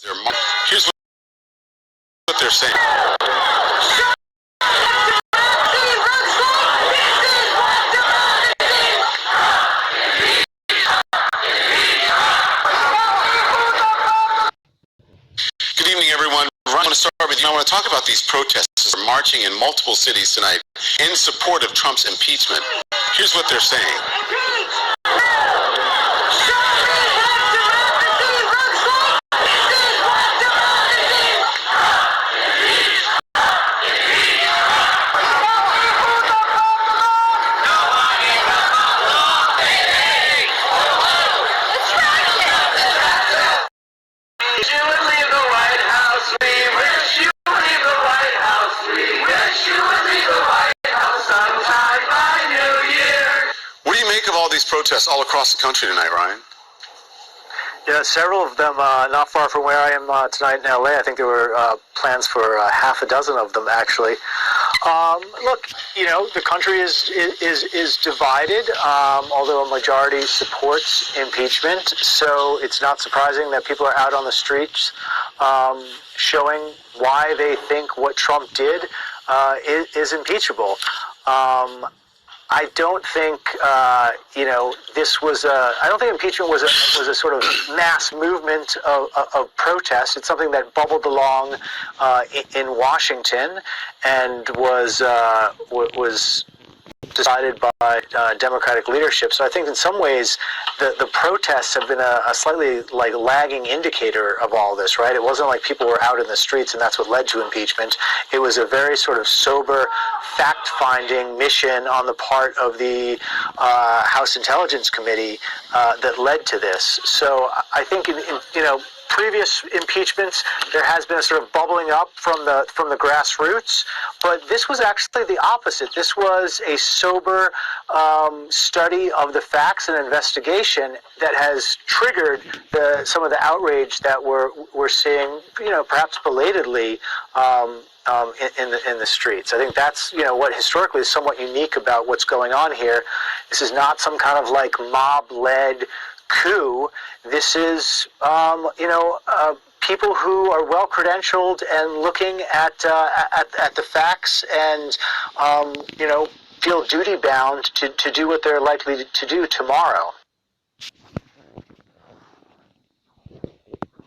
Here's what they're saying. Good evening, everyone. I want to start with you. I want to talk about these protesters marching in multiple cities tonight in support of Trump's impeachment. Here's what they're saying. What do you make of all these protests all across the country tonight, Ryan? Yeah, several of them not far from where I am tonight in LA. I think there were plans for half a dozen of them, actually. Look, you know, the country is divided, although a majority supports impeachment. So it's not surprising that people are out on the streets showing why they think what Trump did is impeachable. I don't think, this was I don't think impeachment was a sort of mass movement of protest. It's something that bubbled along in Washington and was decided by Democratic leadership. So I think in some ways the protests have been a slightly lagging indicator of all this, right? It wasn't like people were out in the streets and that's what led to impeachment. It was a very sort of sober fact-finding mission on the part of the House Intelligence Committee that led to this. So I think in previous impeachments, there has been a sort of bubbling up from the grassroots, but this was actually the opposite. This was a sober study of the facts and investigation that has triggered some of the outrage that we're seeing, perhaps belatedly in the streets. I think that's what historically is somewhat unique about what's going on here. This is not some kind of mob-led coup. This is, people who are well credentialed and looking at the facts and, feel duty bound to do what they're likely to do tomorrow.